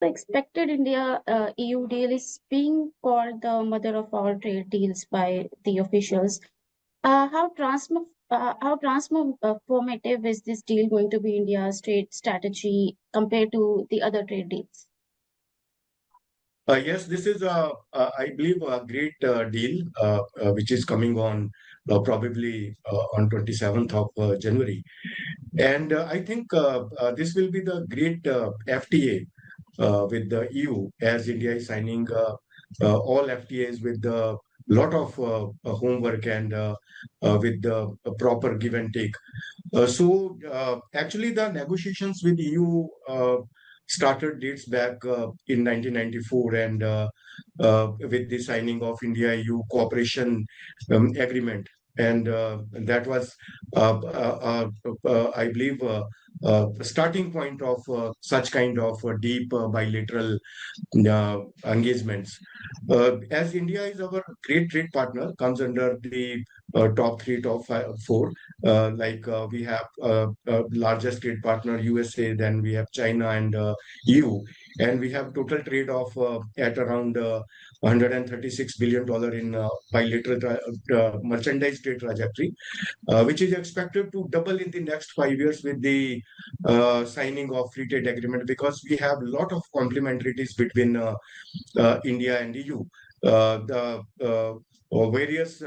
The expected India EU deal is being called the mother of all trade deals by the officials. How transformative is this deal going to be India's trade strategy compared to the other trade deals? Yes, this is, I believe, a great deal which is coming on probably on 27th of January. And I think this will be the great FTA with the EU, as India is signing all FTAs with a lot of homework and with the proper give and take. Actually, the negotiations with EU started dates back in 1994, and with the signing of India-EU cooperation agreement. And that was, I believe, the starting point of such kind of deep bilateral engagements. As India is our great trade partner, comes under the top three, top five, four. We have largest trade partner USA, then we have China and EU, and we have total trade of at around $136 billion in bilateral merchandise trade trajectory, which is expected to double in the next 5 years with the signing of free trade agreement, because we have a lot of complementarities between India and EU. The various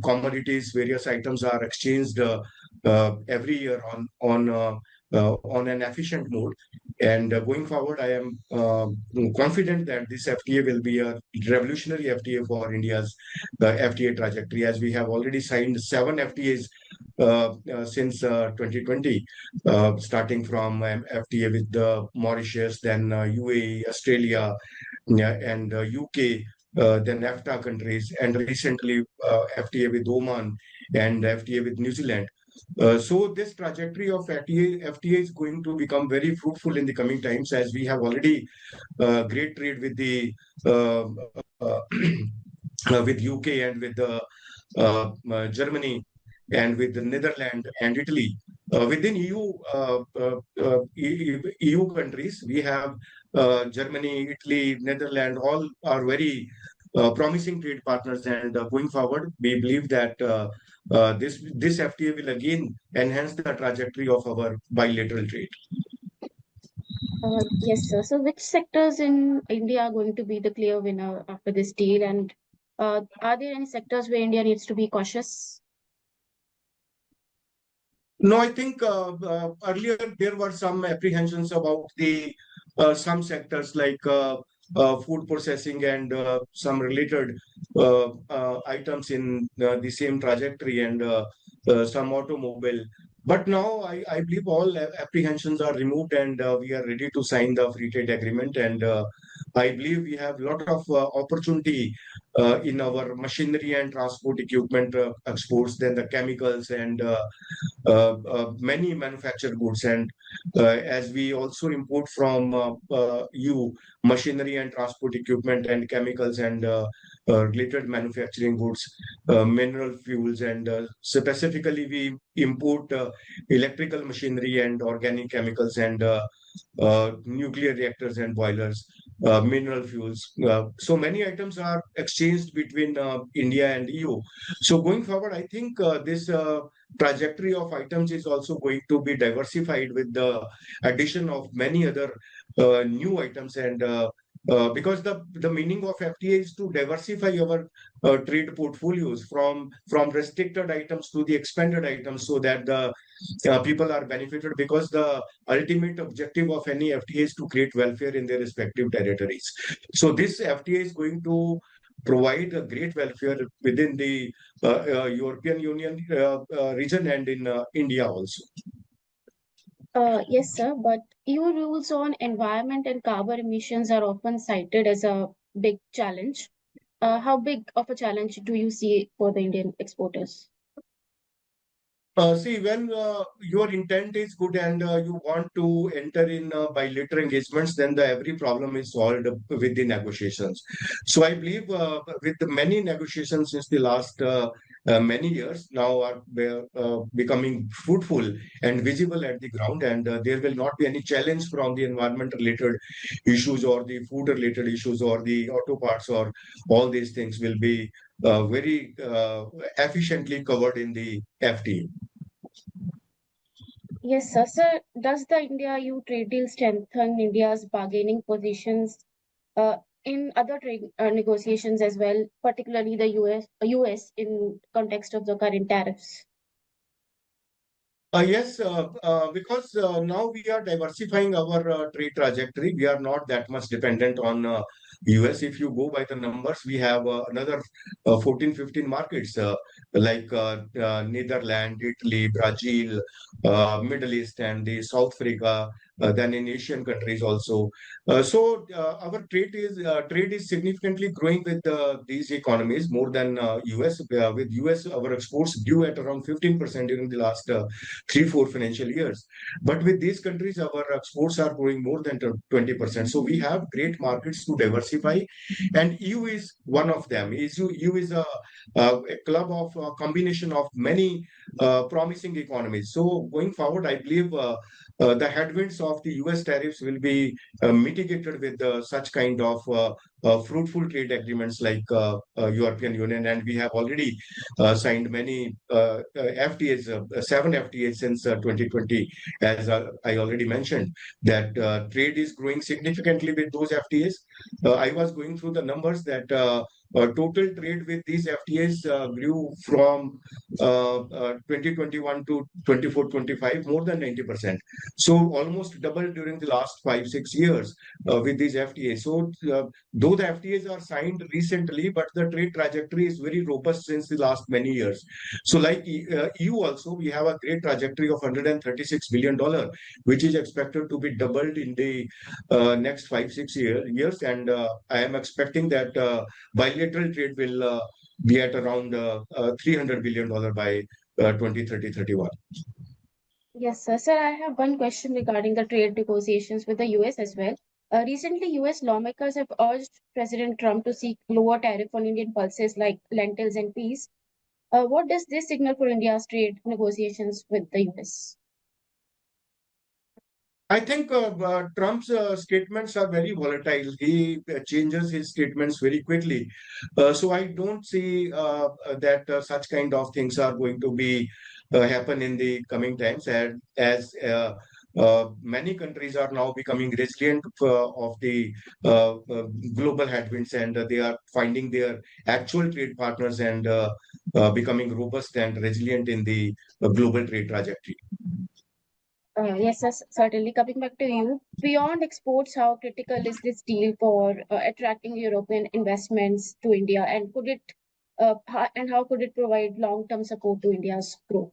commodities, various items are exchanged every year on an efficient mode. And going forward, I am confident that this FTA will be a revolutionary FTA for India's FTA trajectory, as we have already signed 7 FTAs since 2020, starting from FTA with Mauritius, then UAE, Australia, and UK, then FTA countries, and recently FTA with Oman and FTA with New Zealand. So this trajectory of FTA is going to become very fruitful in the coming times, as we have already great trade with the with UK and with Germany and with the Netherlands and Italy. Within EU countries, we have Germany, Italy, Netherlands, all are very promising trade partners. And going forward, we believe that this FTA will again enhance the trajectory of our bilateral trade. Yes, sir. So, which sectors in India are going to be the clear winner after this deal? And are there any sectors where India needs to be cautious? No, I think earlier there were some apprehensions about the some sectors like food processing and some related items in the same trajectory, and some automobile. But now I believe all apprehensions are removed, and we are ready to sign the free trade agreement. And I believe we have a lot of opportunity in our machinery and transport equipment exports, then the chemicals and many manufactured goods. And as we also import from EU machinery and transport equipment and chemicals and related manufacturing goods, mineral fuels, and specifically we import electrical machinery and organic chemicals and nuclear reactors and boilers, mineral fuels. So many items are exchanged between India and EU. So going forward, I think this trajectory of items is also going to be diversified with the addition of many other new items. And because the meaning of FTA is to diversify our trade portfolios from restricted items to the expanded items, so that the people are benefited, because the ultimate objective of any FTA is to create welfare in their respective territories. So this FTA is going to provide a great welfare within the European Union region and in India also. Yes, sir. But EU rules on environment and carbon emissions are often cited as a big challenge. How big of a challenge do you see for the Indian exporters? See, when your intent is good and you want to enter in bilateral engagements, then every problem is solved with the negotiations. So I believe with the many negotiations since the last many years now are becoming fruitful and visible at the ground, and there will not be any challenge from the environment related issues or the food related issues or the auto parts, or all these things will be very efficiently covered in the FTA. Yes, sir. Sir, does the India-EU trade deal strengthen India's bargaining positions in other trade negotiations as well, particularly the US in context of the current tariffs? Yes, because now we are diversifying our trade trajectory. We are not that much dependent on US. If you go by the numbers, we have another 14, 15 markets like Netherlands, Italy, Brazil, Middle East, and the South Africa. Then in Asian countries also. Our trade is significantly growing with these economies more than US. With US, our exports grew at around 15% during the last 3, 4 financial years. But with these countries, our exports are growing more than 20%. So we have great markets to diversify, and EU is one of them. EU is a club of a combination of many promising economies. So going forward, I believe the headwinds of the US tariffs will be mitigated with such kind of fruitful trade agreements like European Union, and we have already signed many FTAs, 7 FTAs since 2020. As I already mentioned, that trade is growing significantly with those FTAs. I was going through the numbers that total trade with these FTAs grew from 2021 to 24-25 more than 90%. So almost double during the last 5, 6 years with these FTAs. So though the FTAs are signed recently, but the trade trajectory is very robust since the last many years. So like EU also, we have a great trajectory of $136 billion, which is expected to be doubled in the next 5, 6 years. And I am expecting that bilateral trade will be at around $300 billion by 2030-31. Yes, sir. Sir, I have one question regarding the trade negotiations with the US as well. Recently, US lawmakers have urged President Trump to seek lower tariff on Indian pulses like lentils and peas. What does this signal for India's trade negotiations with the US? I think Trump's statements are very volatile. He changes his statements very quickly. So I don't see that such kind of things are going to be happen in the coming times, and as many countries are now becoming resilient of the global headwinds, and they are finding their actual trade partners and becoming robust and resilient in the global trade trajectory. Yes, sir, certainly. Coming back to you, beyond exports, how critical is this deal for attracting European investments to India, and and how could it provide long-term support to India's growth?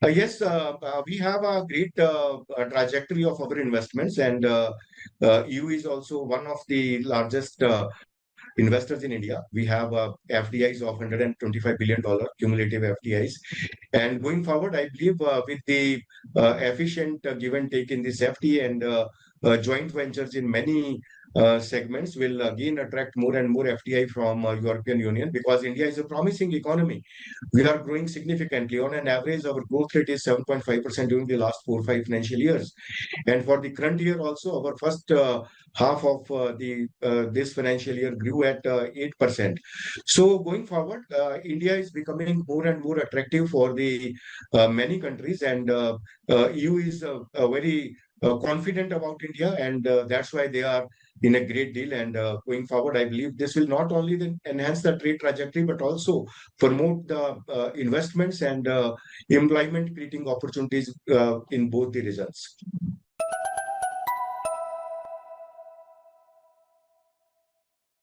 Yes, we have a great trajectory of our investments, and EU is also one of the largest investors in India. We have FDIs of $125 billion cumulative FDIs. And going forward, I believe with the efficient give and take in this FTA and joint ventures in many segments will again attract more and more FDI from European Union, because India is a promising economy. We are growing significantly. On an average, our growth rate is 7.5% during the last 4, 5 financial years. And for the current year also, our first half of the this financial year grew at 8%. So going forward, India is becoming more and more attractive for the many countries, and EU is very confident about India, and that's why they are in a great deal. And going forward, I believe this will not only then enhance the trade trajectory, but also promote the investments and employment creating opportunities in both the regions.